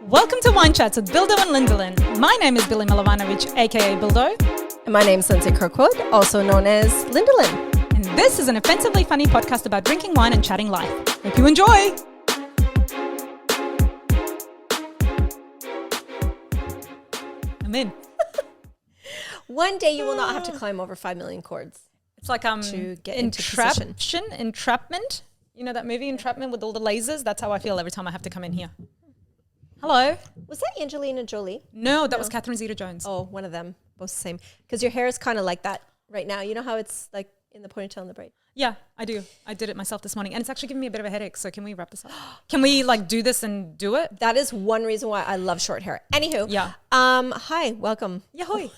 Welcome to Wine Chats with Bildo and Lindelin. My name is Billy Milovanovic, aka Bildo. And my name's Lindsay Kirkwood, also known as Lindelin. And this is an offensively funny podcast about drinking wine and chatting life. Hope you enjoy! I'm in. One day you will not have to climb over 5 million cords. It's like to get into position. Entrapment. You know that movie Entrapment with all the lasers? That's how I feel every time I have to come in here. Hello. Was that Angelina Jolie? No, that was Catherine Zeta-Jones. Oh, one of them. Both the same. Because your hair is kind of like that right now. You know how it's like in the ponytail and the braid? Yeah, I do. I did it myself this morning. And it's actually giving me a bit of a headache. So can we wrap this up? Can we like do this and do it? That is one reason why I love short hair. Anywho. Yeah. Hi, welcome. Yahoy.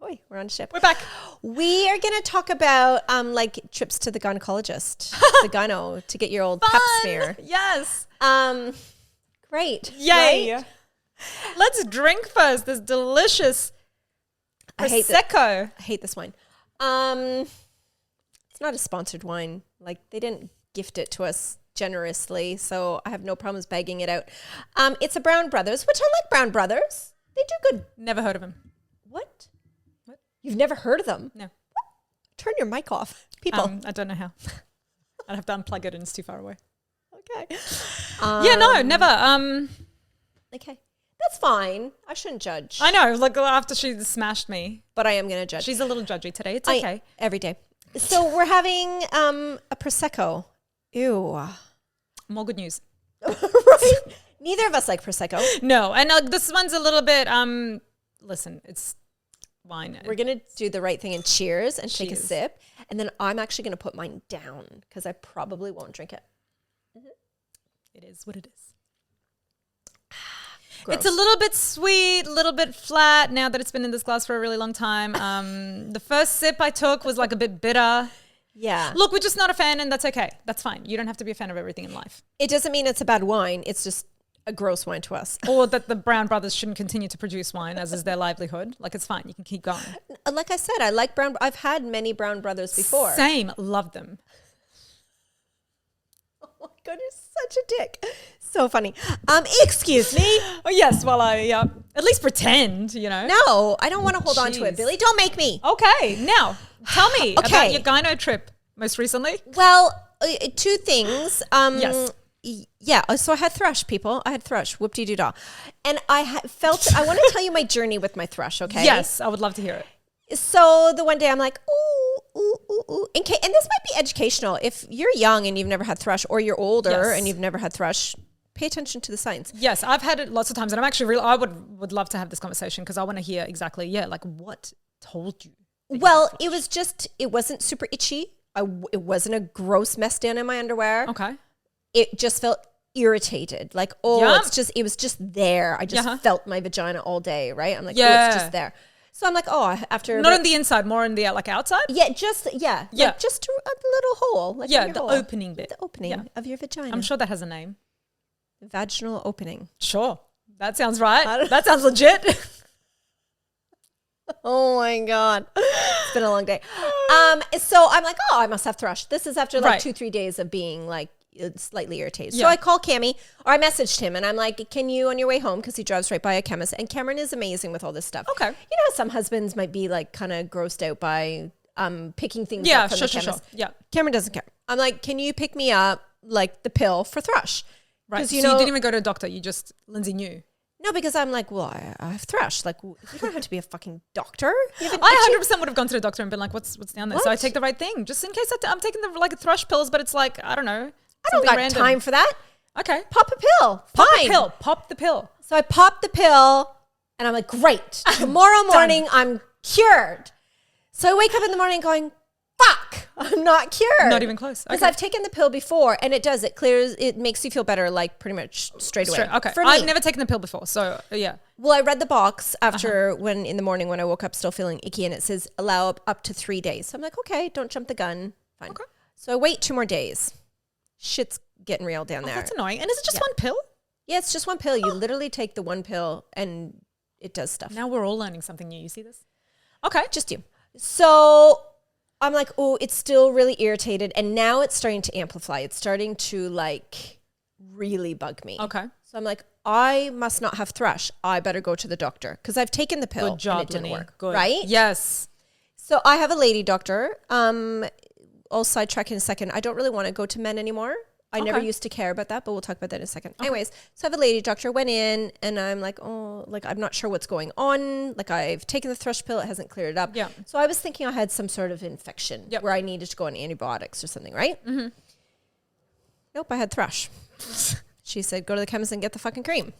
Yahoy, we're on ship. We're back. We are going to talk about like trips to the gynecologist, the gyno, to get your old pap smear. Yes. Great. Yay. Right? Let's drink first. This delicious Prosecco. I hate this wine. It's not a sponsored wine. Like they didn't gift it to us generously, so I have no problems bagging it out. It's a Brown Brothers, which I like Brown Brothers. They do good. Never heard of him. What? You've never heard of them? No. Turn your mic off, people. I don't know how. I'd have to unplug it and it's too far away. Okay. Yeah, no, never. Okay. That's fine. I shouldn't judge. I know, like after she smashed me. But I am going to judge. She's a little judgy today. It's okay. Every day. So we're having a Prosecco. Ew. More good news. Right? Neither of us like Prosecco. No, and this one's a little bit, listen, it's wine. We're going to do the right thing and cheers and take a Cheers. sip. And then I'm actually going to put mine down because I probably won't drink it. It is what it is. Gross. It's a little bit sweet, a little bit flat now that it's been in this glass for a really long time. The first sip I took was like a bit bitter. Yeah. Look, we're just not a fan and that's okay. That's fine. You don't have to be a fan of everything in life. It doesn't mean it's a bad wine. It's just a gross wine to us. Or that the Brown Brothers shouldn't continue to produce wine as is their livelihood. Like it's fine. You can keep going. Like I said, I like Brown. I've had many Brown Brothers before. Same. Love them. Oh my God, you're such a dick. So funny. Excuse me. Oh, yes. Well, at least pretend, you know. No, I don't want to hold on to it, Jeez. Billy. Don't make me. Okay. Now, tell me Okay. about your gyno trip most recently. Well, two things. Yes. Yeah. So I had thrush, people. I had thrush. Whoop-de-doo-dah. And I I want to tell you my journey with my thrush, okay? Yes. I would love to hear it. So the one day I'm like, ooh. And this might be educational. If you're young and you've never had thrush, or you're older Yes. and you've never had thrush, pay attention to the signs. Yes, I've had it lots of times, and I'm actually I would love to have this conversation because I want to hear exactly, like what told you. Well, it wasn't super itchy. It wasn't a gross mess down in my underwear. Okay. It just felt irritated. Like, Yum. it was just there. I just felt my vagina all day, right? I'm like, Yeah. it's just there. So I'm like, after Not on the inside, more on the like outside. yeah, like just a little hole, like Yeah, in your the hole. opening bit. The opening Yeah. of your vagina. I'm sure that has a name. Vaginal opening. Sure, that sounds right. That sounds legit. Oh my God. It's been a long day. So I'm like, I must have thrush. This is after like Right. 2-3 days of being like slightly irritated. So Yeah. I call Cammy, or I messaged him and I'm like, can you on your way home, because he drives right by a chemist, and Cameron is amazing with all this stuff. Okay. You know how some husbands might be like kind of grossed out by picking things Yeah, up from sure. the chemist. Yeah, Cameron doesn't care. I'm like, can you pick me up like the pill for thrush? right. 'Cause, So you you know- didn't even go to a doctor. You just Lindsay knew. No, because I'm like, well, I have thrush. Like, you don't have to be a fucking doctor. You have an I itchy- 100% would have gone to the doctor and been like, what's down there? So I What? take the right thing, just in case I'm taking the like thrush pills, but it's like I don't know. I don't something got random. time for that. Okay. Pop a pill. Pop Fine. the pill. Pop the pill. So I popped the pill and I'm like, great. Tomorrow morning, I'm cured. So I wake up in the morning going, fuck, I'm not cured. Not even close. Because Okay. I've taken the pill before and it clears, it makes you feel better like pretty much straight away. Okay. For me. I've never taken the pill before. So yeah. Well, I read the box after when in the morning when I woke up still feeling icky, and it says allow up to 3 days. So I'm like, okay, don't jump the gun. Fine. Okay. So I wait 2 more days. Shit's getting real down there. That's annoying. And is it just one pill? Yeah, it's just one pill. You literally take the one pill and it does stuff. Now we're all learning something new. You see this? Okay. Just you. So I'm like, oh, it's still really irritated. And now it's starting to amplify. It's starting to like really bug me. Okay. So I'm like, I must not have thrush. I better go to the doctor because I've taken the pill Good job, and it didn't Lenny. work. Good. Right? Yes. So I have a lady doctor. I'll sidetrack in a second. I don't really want to go to men anymore. I never used to care about that, but we'll talk about that in a second. Okay. Anyways, so I have a lady doctor, went in, and I'm like, oh, like, I'm not sure what's going on. Like, I've taken the thrush pill. It hasn't cleared it up. Yeah. So I was thinking I had some sort of infection where I needed to go on antibiotics or something, right? Mm-hmm. Nope, I had thrush. She said, go to the chemist and get the fucking cream.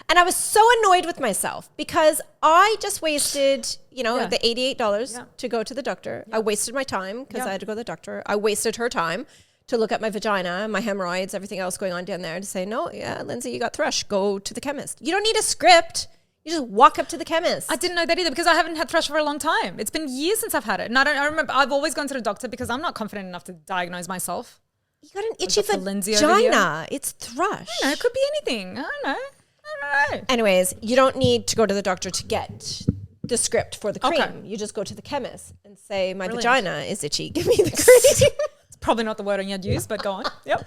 And I was so annoyed with myself because I just wasted, the $88 to go to the doctor. I wasted my time because I had to go to the doctor. I wasted her time to look at my vagina, my hemorrhoids, everything else going on down there to say, no, Lindsay, you got thrush. Go to the chemist. You don't need a script. You just walk up to the chemist. I didn't know that either because I haven't had thrush for a long time. It's been years since I've had it. And I remember I've always gone to the doctor because I'm not confident enough to diagnose myself. You got an itchy Lindsay vagina. It's thrush. I don't know, it could be anything. I don't know. Anyways, you don't need to go to the doctor to get the script for the cream. Okay. You just go to the chemist and say, my Brilliant. vagina is itchy. Give me the cream. It's probably not the word I'd use, but go on. Yep.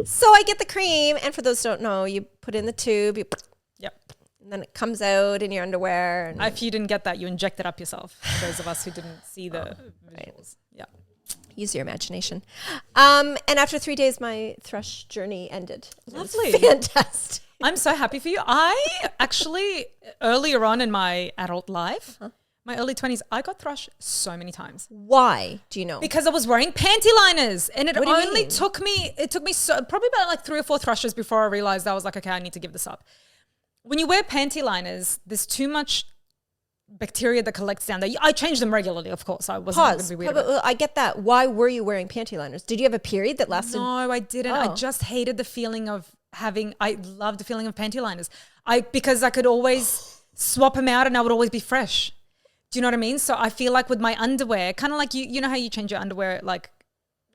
So I get the cream. And for those who don't know, you put in the tube. Yep. And then it comes out in your underwear. And If you didn't get that, you inject it up yourself. Those of us who didn't see the visuals. Yeah. use your imagination. And after 3 days, my thrush journey ended. Lovely. Fantastic. I'm so happy for you. I actually, earlier on in my adult life, my early 20s, I got thrush so many times. Why? Do you know? Because I was wearing panty liners, and it only mean? took me probably about like 3 or 4 thrushes before I realized I was like, okay, I need to give this up. When you wear panty liners, there's too much bacteria that collects down there. I change them regularly, of course. I wasn't going to be weird about it. I get that. Why were you wearing panty liners? Did you have a period that lasted? No, I didn't. I just hated the feeling of I loved the feeling of panty liners. Because I could always swap them out and I would always be fresh. Do you know what I mean? So I feel like with my underwear, kind of like you know how you change your underwear like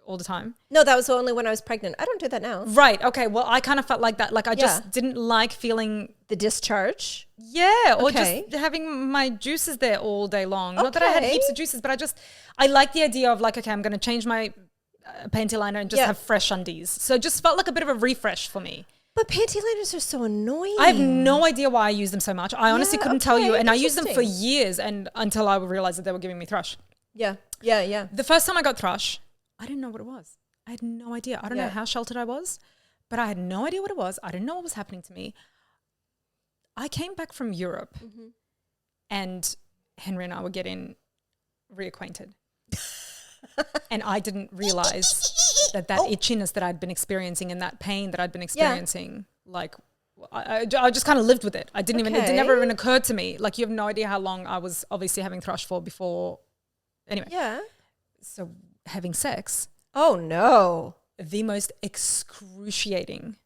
all the time? No, that was only when I was pregnant. I don't do that now. Right. Okay. Well, I kind of felt like that. Like I just didn't like feeling the discharge. Yeah. Or just having my juices there all day long. Not that I had heaps of juices, but I like the idea of like, okay, I'm going to change my panty liner and just have fresh undies. So it just felt like a bit of a refresh for me. But panty liners are so annoying. I have no idea why I use them so much. I honestly couldn't tell you. And I used them for years and until I realized that they were giving me thrush. Yeah. The first time I got thrush, I didn't know what it was. I had no idea. I don't know how sheltered I was, but I had no idea what it was. I didn't know what was happening to me. I came back from Europe and Henry and I were getting reacquainted. And I didn't realize that itchiness that I'd been experiencing and that pain that I'd been experiencing, like I just kind of lived with it. It never even occurred to me. Like you have no idea how long I was obviously having thrush for before. Anyway. Yeah. So having sex. Oh no. The most excruciating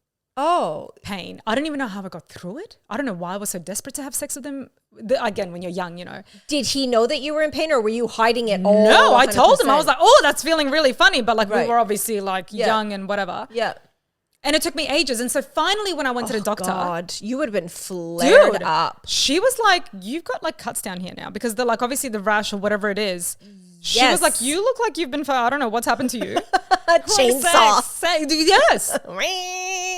pain. I don't even know how I got through it. I don't know why I was so desperate to have sex with him. Again, when you're young, you know. Did he know that you were in pain or were you hiding it all? No, I 100%? told him. I was like, oh, that's feeling really funny. But like we were obviously like young and whatever. Yeah. And it took me ages. And so finally when I went to the doctor. God, you would have been flared up. She was like, you've got like cuts down here now. Because they're like obviously the rash or whatever it is. She was like, you look like you've been I don't know what's happened to you. Chainsaw. Yes.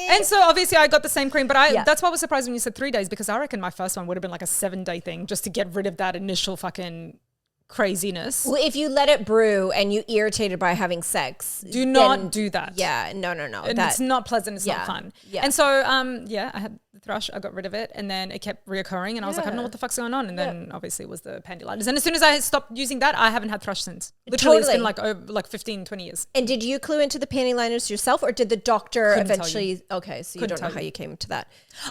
And so obviously I got the same cream, but that's why I was surprised when you said 3 days because I reckon my first one would have been like a 7-day thing just to get rid of that initial fucking craziness. Well, if you let it brew and you irritated by having sex, do not do that. Yeah, no. And it's not pleasant. It's not fun. Yeah. And so, I had the thrush. I got rid of it, and then it kept reoccurring, and I was like, I don't know what the fuck's going on. And then obviously it was the panty liners. And as soon as I stopped using that, I haven't had thrush since. Literally, it's been like 15, 20 years. And did you clue into the panty liners yourself, or did the doctor eventually? Okay, so you don't know how you came to that.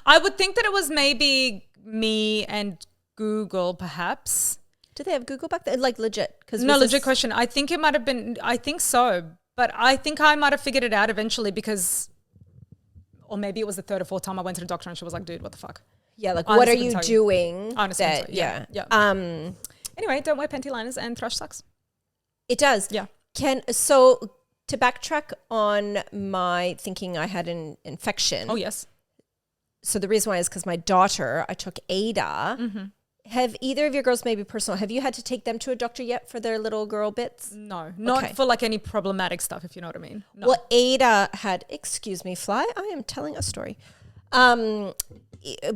I would think that it was maybe me and Google, perhaps. Did they have Google back then? Like legit? Legit question. I think it might have been, I think so. But I think I might have figured it out eventually because, or maybe it was the 3rd or 4th time I went to the doctor and she was like, dude, what the fuck? Yeah, like what are you doing? Honestly, yeah. Anyway, don't wear panty liners and thrush sucks. It does. Yeah. So to backtrack on my thinking I had an infection. Oh, yes. So the reason why is because my daughter, I took Ada. Have either of your girls, maybe personal, have you had to take them to a doctor yet for their little girl bits? No, not for like any problematic stuff, if you know what I mean. No. Well, Ada had, excuse me, Fly, I am telling a story.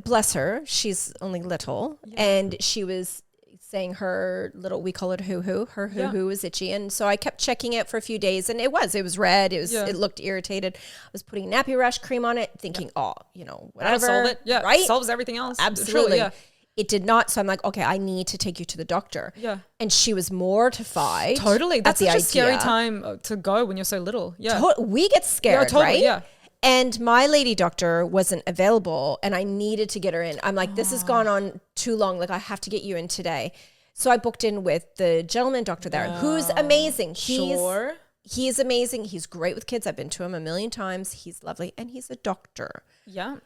Bless her, she's only little, and she was saying her little, we call it hoo-hoo, her hoo-hoo is itchy. And so I kept checking it for a few days, and it was red. It looked irritated. I was putting nappy rash cream on it, thinking, whatever. That'll solve it. Yeah, right? Solves everything else. Absolutely. Surely, It did not. So I'm like, okay, I need to take you to the doctor. Yeah. And she was mortified. Totally. That's such a scary time to go when you're so little. Yeah. We get scared, right? Yeah. And my lady doctor wasn't available, and I needed to get her in. I'm like, this has gone on too long. Like, I have to get you in today. So I booked in with the gentleman doctor there, who's amazing. He's amazing. He's great with kids. I've been to him a million times. He's lovely. And he's a doctor. Yeah.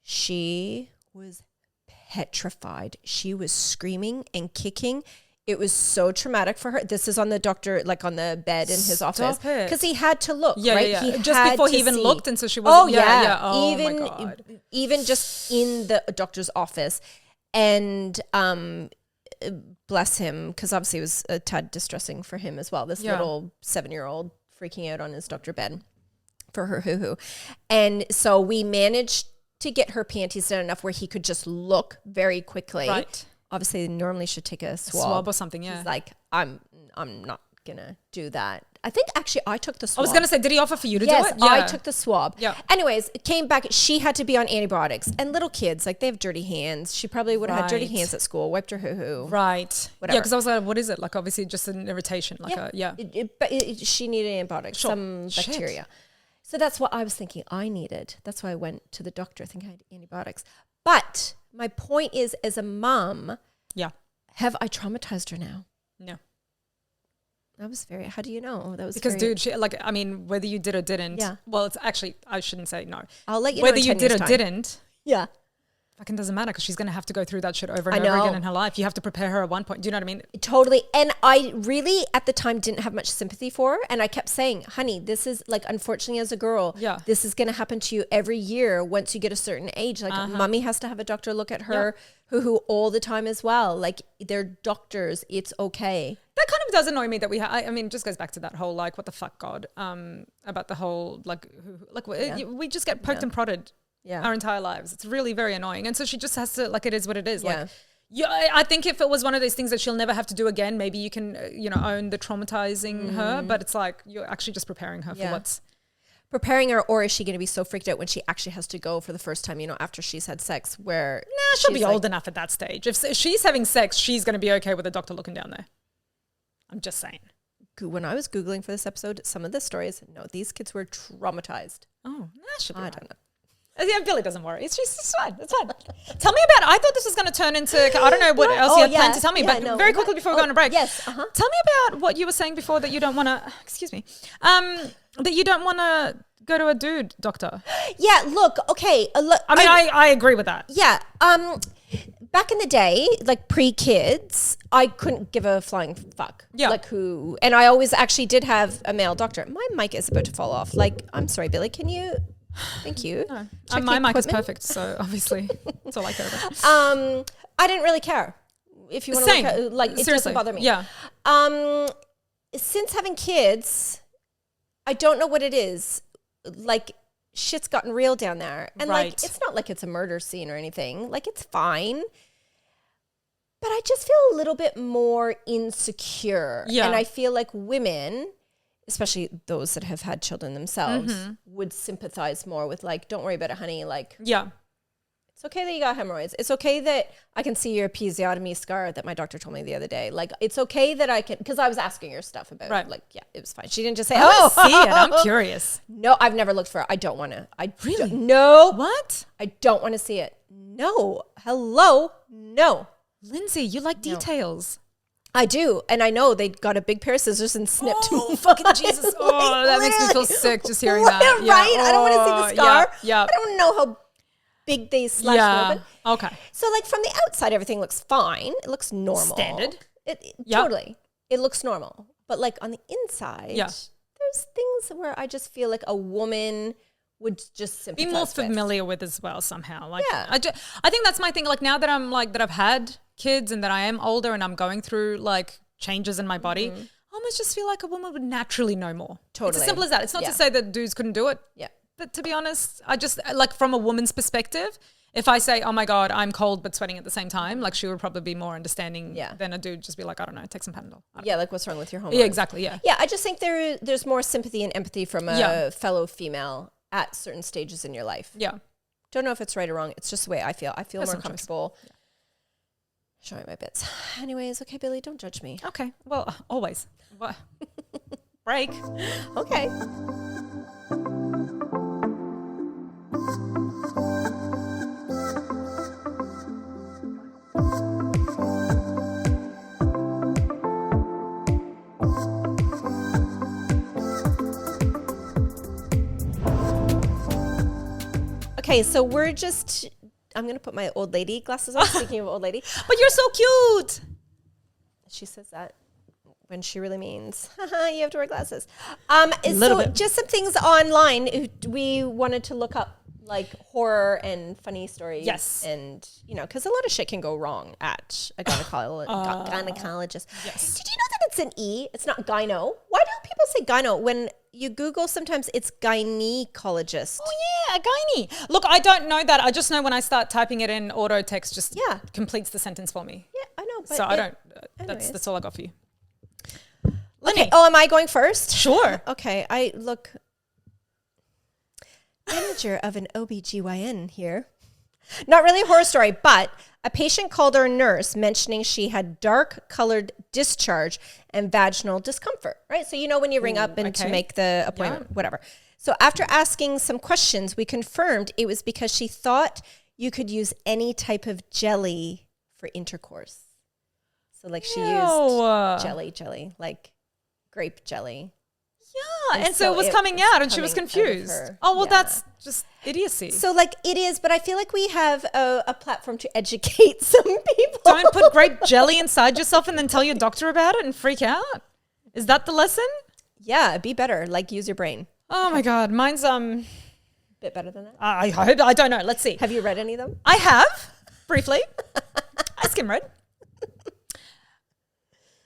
She was petrified. She was screaming and kicking. It was so traumatic for her. This is on the doctor, like on the bed in his office. Because he had to look, right? Yeah. He just before he even looked, and so she was. Oh, even, my God. Even just in the doctor's office. And bless him, because obviously it was a tad distressing for him as well. This little 7-year-old freaking out on his doctor bed for her hoo-hoo. And so we managed to get her panties done enough where he could just look very quickly. Right. Obviously, they normally should take a swab. A swab or something, yeah. He's like, I'm not going to do that. I think actually I took the swab. I was going to say, did he offer for you to do it? Yes, I took the swab. Yeah. Anyways, it came back. She had to be on antibiotics. And little kids, like, they have dirty hands. She probably would have had dirty hands at school, wiped her hoo-hoo. Right. Whatever. Yeah, because I was like, what is it? Like, obviously just an irritation. Like she needed antibiotics, some bacteria. So that's what I was thinking I needed. That's why I went to the doctor thinking I had antibiotics. But my point is, as a mom, have I traumatized her now? No. That was how do you know? That was because, dude, whether you did or didn't. Yeah. Well, it's actually, I shouldn't say no. I'll let you whether know you did or didn't. Yeah. Fucking doesn't matter because she's going to have to go through that shit over and over again in her life. You have to prepare her at one point. Do you know what I mean? Totally. And I really, at the time, didn't have much sympathy for her. And I kept saying, honey, this is like, unfortunately, as a girl, this is going to happen to you every year once you get a certain age. Like, mommy has to have a doctor look at her who all the time as well. Like, they're doctors. It's okay. That kind of does annoy me that we have. I mean, it just goes back to that whole, like, what the fuck, God, about the whole, we just get poked and prodded. Yeah. Our entire lives. It's really very annoying. And so she just has to, like, it is what it is. Yeah. Like, I think if it was one of those things that she'll never have to do again, maybe you can, own the traumatizing her. But it's like, you're actually just preparing her for what's. Preparing her, or is she going to be so freaked out when she actually has to go for the first time, after she's had sex where. Nah, she'll be old enough at that stage. If she's having sex, she's going to be okay with the doctor looking down there. I'm just saying. When I was Googling for this episode, some of the stories, these kids were traumatized. Oh, she'll be I don't know. Yeah, Billy doesn't worry. It's fine. It's fine. Tell me about. I thought this was going to turn into. I don't know what else you had planned to tell me, but very quickly before we go on a break. Yes. Tell me about what you were saying before that you don't want to. Excuse me. That you don't want to go to a dude doctor. Yeah. Look. Okay. I agree with that. Yeah. Back in the day, like pre-kids, I couldn't give a flying fuck. Yeah. Like who? And I always actually did have a male doctor. My mic is about to fall off. Like, I'm sorry, Billy. Can you? Thank you. No. My mic is perfect, so obviously that's all I care about. I didn't really care. If you want to look at, like, it doesn't bother me. Yeah. Since having kids, I don't know what it is. Like, shit's gotten real down there. And like, it's not like it's a murder scene or anything. Like, it's fine. But I just feel a little bit more insecure. Yeah. And I feel like women, especially those that have had children themselves, would sympathize more with, like, don't worry about it, honey. Like, it's okay that you got hemorrhoids. It's okay that I can see your episiotomy scar that my doctor told me the other day. Like, it's okay that I can, because I was asking her stuff about it. Like, yeah, it was fine. She didn't just say, see it. I'm curious. No, I've never looked for it. I don't want to. Really? No. What? I don't want to see it. No. Hello? No. Lindsay, you like details. I do. And I know they got a big pair of scissors and snipped. Oh, fucking Jesus. Oh, that makes me feel sick just hearing that. Yeah. Right? I don't want to see the scar. Yeah. I don't know how big they slashed open. Okay. So, like, from the outside, everything looks fine. It looks normal. Standard. Totally. It looks normal. But, like, on the inside, there's things where I just feel like a woman would just sympathize be more familiar with as well somehow. Like, I think that's my thing. Like, now that I've had kids and that I am older and I'm going through like changes in my body, I almost just feel like a woman would naturally know more. Totally. It's as simple as that. It's not to say that dudes couldn't do it. Yeah. But to be honest, I just like from a woman's perspective, if I say, oh my God, I'm cold but sweating at the same time, like she would probably be more understanding than a dude just be like, I don't know, take some Panadol. Yeah, like what's wrong with your hormones? Yeah, exactly, yeah. Yeah, I just think there's more sympathy and empathy from a fellow female at certain stages in your life. Yeah. Don't know if it's right or wrong. It's just the way I feel. I feel more comfortable showing my bits. Anyways, okay, Billy, don't judge me. Okay, well, always. Break. Okay. Okay, so I'm going to put my old lady glasses on, speaking of old lady. But you're so cute. She says that when she really means, you have to wear glasses. So just some things online. We wanted to look up like horror and funny stories. Yes. And, because a lot of shit can go wrong at a gynecologist. Yes. Did you know that it's an E? It's not gyno. Why do people say gyno? When you Google, sometimes it's gynecologist. Oh, yeah, a gynae. Look, I don't know that. I just know when I start typing it in, auto text just completes the sentence for me. Yeah, I know. But so I don't, that's all I got for you. Okay. Oh, am I going first? Sure. Okay. Manager of an OBGYN here. Not really a horror story, but a patient called our nurse mentioning she had dark colored discharge and vaginal discomfort, right? So, when you ring up and to make the appointment, whatever. So after asking some questions, we confirmed it was because she thought you could use any type of jelly for intercourse. So like she used jelly, like grape jelly. Yeah, and so it was coming out and she was confused. Oh, well, that's just idiocy. So like it is, but I feel like we have a platform to educate some people. Don't put grape jelly inside yourself and then tell your doctor about it and freak out. Is that the lesson? Yeah, be better. Like use your brain. Oh my God, mine's bit better than that. I don't know. Let's see. Have you read any of them? I have briefly. I skim read.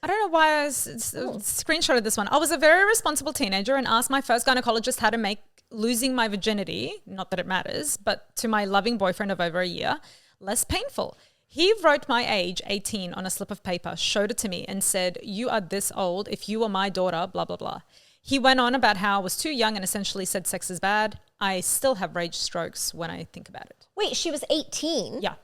I don't know why I screenshotted this one. I was a very responsible teenager and asked my first gynecologist how to make losing my virginity, not that it matters, but to my loving boyfriend of over a year, less painful. He wrote my age, 18, on a slip of paper, showed it to me and said, you are this old. If you were my daughter, blah, blah, blah. He went on about how I was too young and essentially said sex is bad. I still have rage strokes when I think about it. Wait, she was 18? Yeah.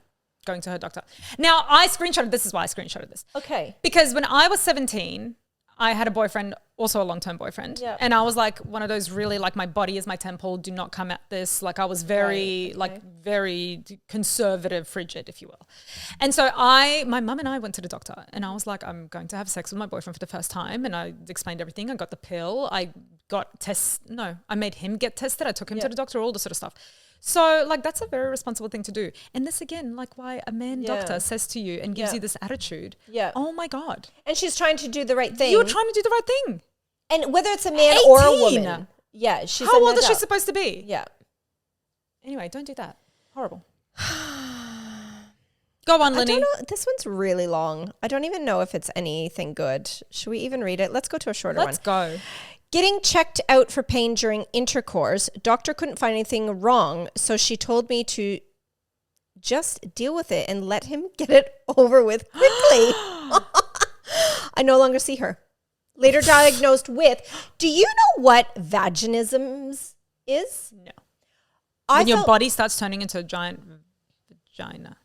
Going to her doctor. Now, I screenshotted, this is why I screenshotted this. Okay. Because when I was 17, I had a boyfriend, also a long-term boyfriend. Yeah. And I was like one of those really like my body is my temple, do not come at this. Like I was very very conservative, frigid, if you will. And so my mum and I went to the doctor and I was like, I'm going to have sex with my boyfriend for the first time. And I explained everything. I got the pill. I got tests. No, I made him get tested. I took him to the doctor, all this sort of stuff. So like that's a very responsible thing to do. And this again, like why a man doctor says to you and gives you this attitude. Yeah. Oh my God. And she's trying to do the right thing. You're trying to do the right thing. And whether it's a man or a woman. Yeah. She's How old is she supposed to be? Yeah. Anyway, don't do that. Horrible. Go on, Linny. I don't know. This one's really long. I don't even know if it's anything good. Should we even read it? Let's go to a shorter one. Let's go. Getting checked out for pain during intercourse. Doctor couldn't find anything wrong, so she told me to just deal with it and let him get it over with quickly. I no longer see her. Later diagnosed with, do you know what vaginism is? No. When your body starts turning into a giant vagina.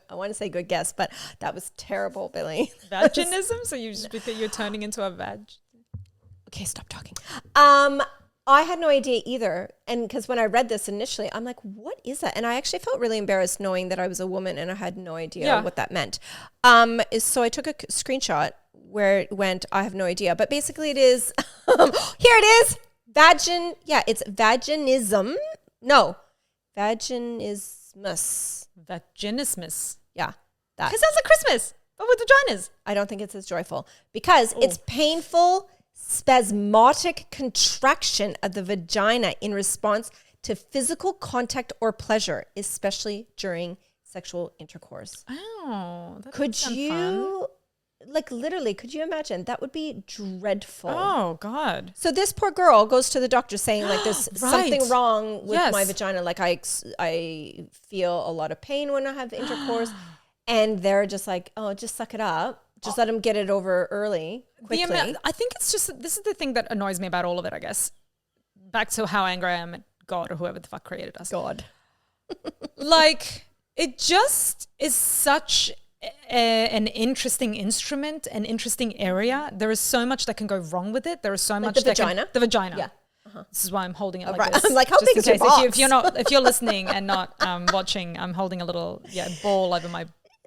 I want to say good guess, but that was terrible, Billy. Vaginism? So you're turning into a vag? Okay, stop talking. I had no idea either. And because when I read this initially, I'm like, what is that? And I actually felt really embarrassed knowing that I was a woman and I had no idea what that meant. So I took a screenshot where it went, I have no idea. But basically it is, here it is. It's vaginism. No, vaginismus. Vaginismus. Yeah. Because that's like Christmas, but with vaginas. I don't think it's as joyful because it's painful, spasmodic contraction of the vagina in response to physical contact or pleasure, especially during sexual intercourse. Oh, that Could sound you, fun. like literally, could you imagine? That would be dreadful. Oh, God. So this poor girl goes to the doctor saying like there's something wrong with my vagina. Like I feel a lot of pain when I have intercourse. And they're just like, oh, just suck it up. Just let him get it over early, quickly. I think it's just, this is the thing that annoys me about all of it, I guess. Back to how angry I am at God or whoever the fuck created us. God. Like, it just is such an interesting instrument, an interesting area. There is so much that can go wrong with it. There is so much the vagina? The vagina. Yeah. This is why I'm holding it like right. this. I'm like, how big is your box? If you're listening and not watching, I'm holding a little ball over my.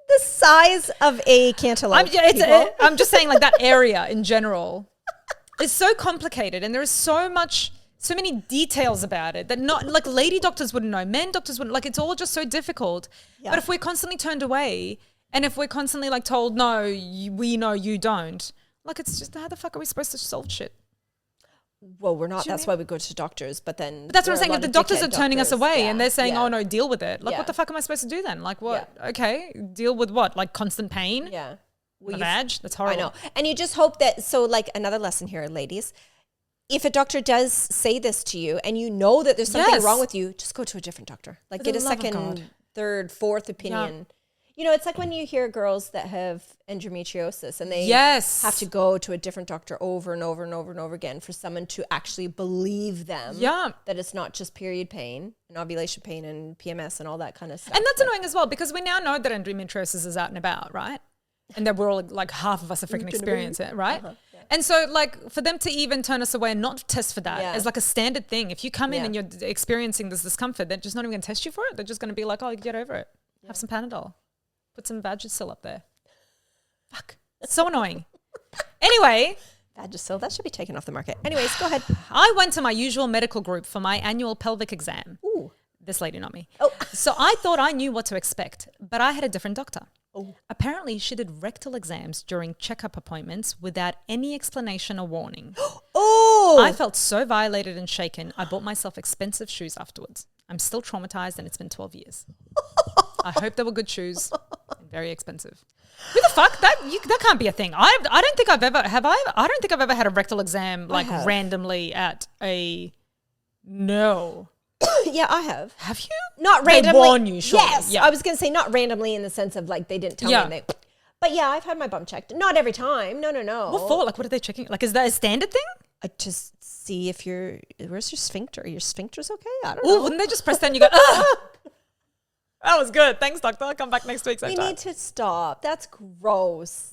The size of a cantaloupe. I'm just saying, like, that area in general is so complicated, and there is so many details about it that not like lady doctors wouldn't know, men doctors wouldn't. Like, it's all just so difficult. Yeah. But if we're constantly turned away, and if we're constantly like told no, we know you don't. Like, it's just, how the fuck are we supposed to solve shit? Well, we're not. That's why we go to doctors. But that's what I'm saying. If the doctors are turning us away and they're saying, oh, no, deal with it. Like, Yeah. what the fuck am I supposed to do then? Like, what? Yeah. Okay. Deal with what? Like, constant pain? Yeah. The vag? That's horrible. I know. And you just hope that, so like another lesson here, ladies, if a doctor does say this to you and you know that there's something wrong with you, just go to a different doctor. Like, get a second, third, fourth opinion. Yeah. You know, it's like when you hear girls that have endometriosis and they have to go to a different doctor over and over and over and over again for someone to actually believe them that it's not just period pain and ovulation pain and PMS and all that kind of stuff. And that's annoying as well, because we now know that endometriosis is out and about, right? And that we're all, like, half of us are freaking experience it, right? Yeah. And so, like, for them to even turn us away and not test for that is like a standard thing. If you come in and you're experiencing this discomfort, they're just not even going to test you for it. They're just going to be like, oh, you get over it. Have some Panadol. Put some Vagisil up there. Fuck. It's so annoying. Anyway. Vagisil, that should be taken off the market. Anyways, go ahead. I went to my usual medical group for my annual pelvic exam. Ooh. This lady, not me. Oh. So I thought I knew what to expect, but I had a different doctor. Oh. Apparently, she did rectal exams during checkup appointments without any explanation or warning. Oh. I felt so violated and shaken, I bought myself expensive shoes afterwards. I'm still traumatized, and it's been 12 years. I hope they were good shoes and very expensive. Who the fuck? That can't be a thing. I don't think I've ever I don't think I've ever had a rectal exam like randomly at a no. Yeah, I have. Have you? Not randomly. They warn you, surely. Yes. Yeah. I was going to say not randomly in the sense of like they didn't tell me. But yeah, I've had my bum checked. Not every time. No. What for? Like, what are they checking? Like, is that a standard thing? I just see if where's your sphincter? Your sphincter's okay? I don't know. Wouldn't they just press that and you go, ugh? That was good. Thanks, doctor. I'll come back next week. We need to stop. That's gross.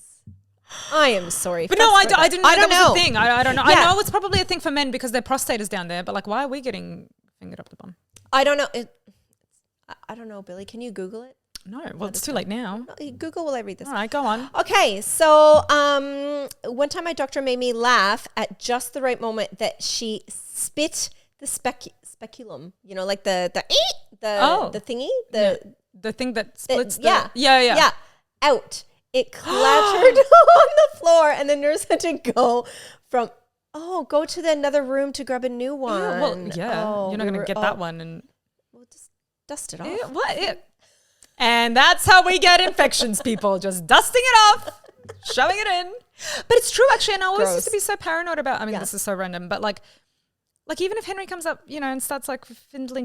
I am sorry. But no, I didn't know that was a thing. I don't know. Yeah. I know it's probably a thing for men because their prostate is down there, but like, why are we getting fingered up the bum? I don't know. I don't know, Billy. Can you Google it? No, well, it's too late now. No, Google while I read this. All right, go on. Okay, so one time my doctor made me laugh at just the right moment that she spit the speculum, you know, like the thingy, the thing that splits. Yeah, out. It clattered on the floor, and the nurse had to go to another room to grab a new one. You're not going to get that one, and we'll just dust it off. Yeah, what? And that's how we get infections, people. Just dusting it off, shoving it in. But it's true, actually. And I always used to be so paranoid about, I mean, this is so random, but like even if Henry comes up, you know, and starts like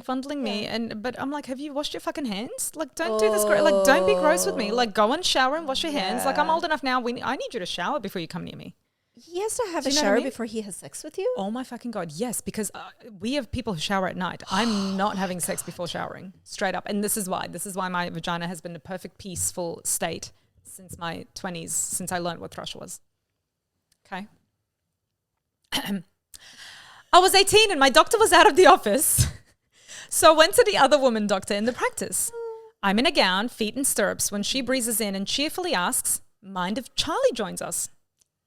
fondling me, but I'm like, have you washed your fucking hands? Like, don't do this. Like, don't be gross with me. Like, go and shower and wash your hands. Like, I'm old enough now. I need you to shower before you come near me. He has to have a shower before he has sex with you? Oh my fucking God, yes, because we have people who shower at night. I'm not having sex before showering, straight up. And this is why my vagina has been in a perfect peaceful state since my 20s, since I learned what thrush was. Okay. I was 18 and my doctor was out of the office. So I went to the other woman doctor in the practice. I'm in a gown, feet in stirrups, when she breezes in and cheerfully asks, mind if Charlie joins us?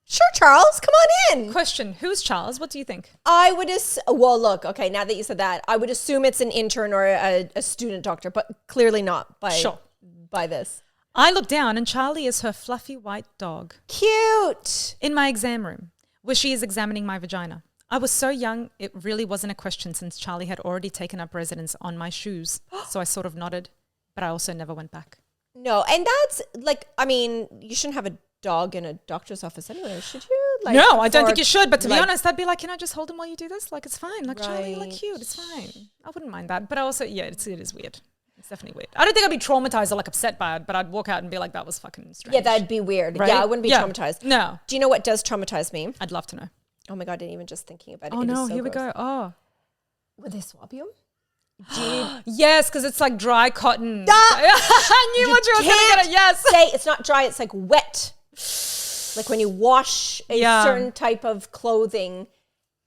Sure, Charles, come on in. Question, who's Charles? What do you think? I would look, okay, now that you said that, I would assume it's an intern or a student doctor, but clearly not by this. I look down and Charlie is her fluffy white dog. Cute. In my exam room, where she is examining my vagina. I was so young, it really wasn't a question since Charlie had already taken up residence on my shoes. So I sort of nodded. but I also never went back. No, and that's like, I mean, you shouldn't have a dog in a doctor's office anyway, should you? Like, no, I don't think you should. But to be honest, I'd be like, can I just hold him while you do this? Like, it's fine. Like, Charlie, you look cute. It's fine. I wouldn't mind that. But also, yeah, it is weird. It's definitely weird. I don't think I'd be traumatized or like upset by it, but I'd walk out and be like, that was fucking strange. Yeah, that'd be weird. Right? Yeah, I wouldn't be traumatized. No. Do you know what does traumatize me? I'd love to know. Oh my God, even just thinking about it. Oh no, here we go. Oh. Would they swab you? Yes, because it's like dry cotton. I knew what you were going to get at. Yes. Say it's not dry, it's like wet. Like when you wash a certain type of clothing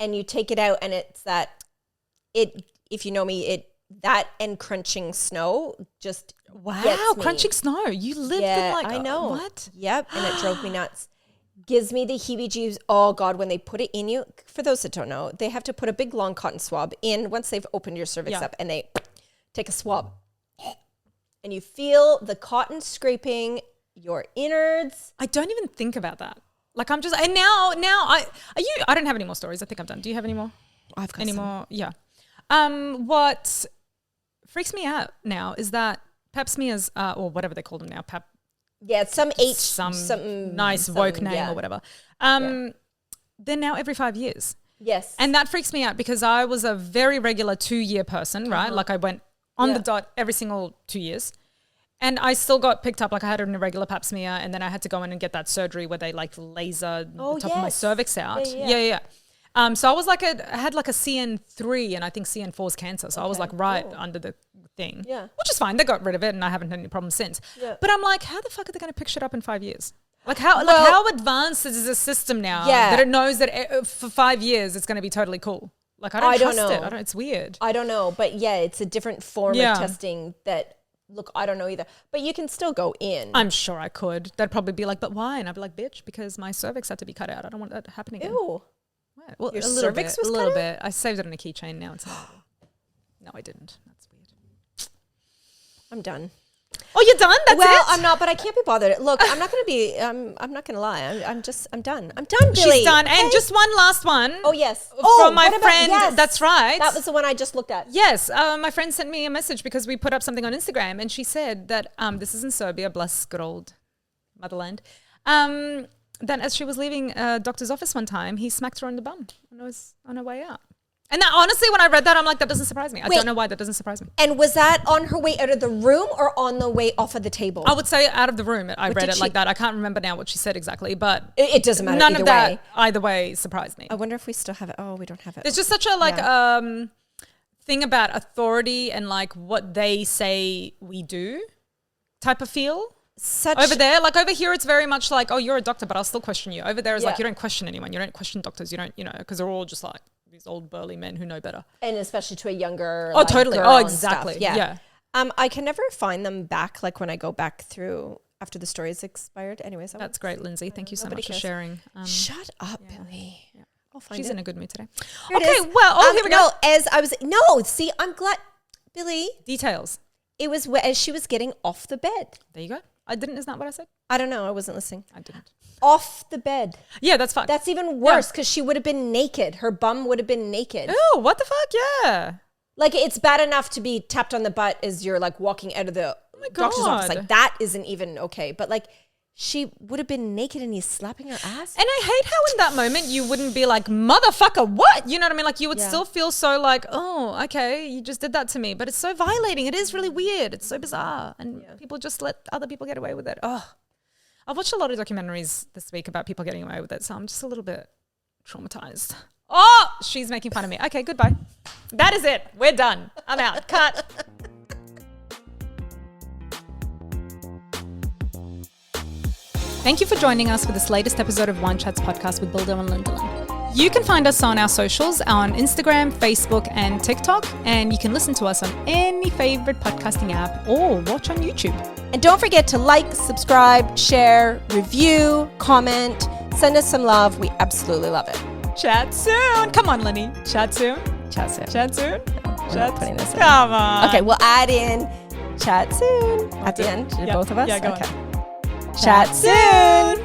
and you take it out and it's if you know me, that and crunching snow just crunching snow. You lived in like, I know. What? Yep, and it drove me nuts. Gives me the heebie-jeebies. Oh God, when they put it in you, for those that don't know, they have to put a big long cotton swab in once they've opened your cervix up, and they take a swab. And you feel the cotton scraping your innards. I don't even think about that. Like I'm just, and now I don't have any more stories. I think I'm done. Do you have any more? I've got any some more. Yeah. What freaks me out now is that pap smears, or whatever they call them now, some nice woke name or whatever. They're now every 5 years. Yes. And that freaks me out because I was a very regular 2-year person, right? Like I went on the dot every single 2 years. And I still got picked up, like I had an irregular pap smear and then I had to go in and get that surgery where they like laser the top of my cervix out. Yeah. So I was like I had like a CN3 and I think CN4 is cancer. So I was like under the thing, which is fine. They got rid of it and I haven't had any problems since. Yeah. But I'm like, how the fuck are they going to pick shit up in 5 years? Like how advanced is the system now that it knows that for 5 years it's going to be totally cool? Like I don't trust it. It's weird. I don't know. But yeah, it's a different form of testing that, look, I don't know either. But you can still go in. I'm sure I could. They'd probably be like, but why? And I'd be like, bitch, because my cervix had to be cut out. I don't want that happening again. Ew. Well, your cervix was cut out? A little bit. I saved it on a keychain. Now it's not. No, I didn't. That's weird. I'm done. Oh, you're done? That's it? Well, I'm not, but I can't be bothered. Look, I'm not going to be, I'm not going to lie. I'm done. I'm done, Billy. She's done. Okay. And just one last one. Oh, yes. From my friend. Yes. That's right. That was the one I just looked at. Yes. My friend sent me a message because we put up something on Instagram and she said that this is in Serbia, bless good old motherland, that as she was leaving a doctor's office one time, he smacked her on the bum on her way out. And that, honestly, when I read that, I'm like, that doesn't surprise me. I don't know why that doesn't surprise me. And was that on her way out of the room or on the way off of the table? I would say out of the room. I read it like that. I can't remember now what she said exactly, but it doesn't matter. None of that either way surprised me. I wonder if we still have it. Oh, we don't have it. There's just such a thing about authority and like what they say we do type of feel. Over there, like over here, it's very much like, oh, you're a doctor, but I'll still question you. Over there is like, you don't question anyone. You don't question doctors. You don't, because they're all just like these old burly men who know better. And especially to a younger totally. Girl exactly. Yeah. I can never find them back, like when I go back through after the story is expired. Anyways. That's great, Lindsay. Thank you so much for sharing. Shut up, Billy. Yeah. I'll find She's in a good mood today. Here we go. I'm glad, Billy. Details. It was as she was getting off the bed. There you go. Isn't that what I said? I don't know. I wasn't listening. I didn't. Off the bed. Yeah, that's fine. That's even worse because she would have been naked. Her bum would have been naked. Oh, what the fuck? Yeah. Like it's bad enough to be tapped on the butt as you're like walking out of the doctor's office. Like that isn't even okay. But like she would have been naked and he's slapping her ass. And I hate how in that moment you wouldn't be like, motherfucker, what? You know what I mean? Like you would still feel so like, oh, okay, you just did that to me. But it's so violating. It is really weird. It's so bizarre. And people just let other people get away with it. Oh, I've watched a lot of documentaries this week about people getting away with it. So I'm just a little bit traumatized. Oh, she's making fun of me. Okay, goodbye. That is it. We're done. I'm out. Cut. Thank you for joining us for this latest episode of Wine Chats podcast with Bildo and Lindeland. You can find us on our socials on Instagram, Facebook, and TikTok, and you can listen to us on any favorite podcasting app or watch on YouTube. And don't forget to like, subscribe, share, review, comment, send us some love. We absolutely love it. Chat soon. Come on, Lenny. Chat soon. Chat soon. Chat soon. Chat putting this in. Come on. Okay, we'll add in chat soon at the end. Both of us? Yeah, go okay. on. Chat soon.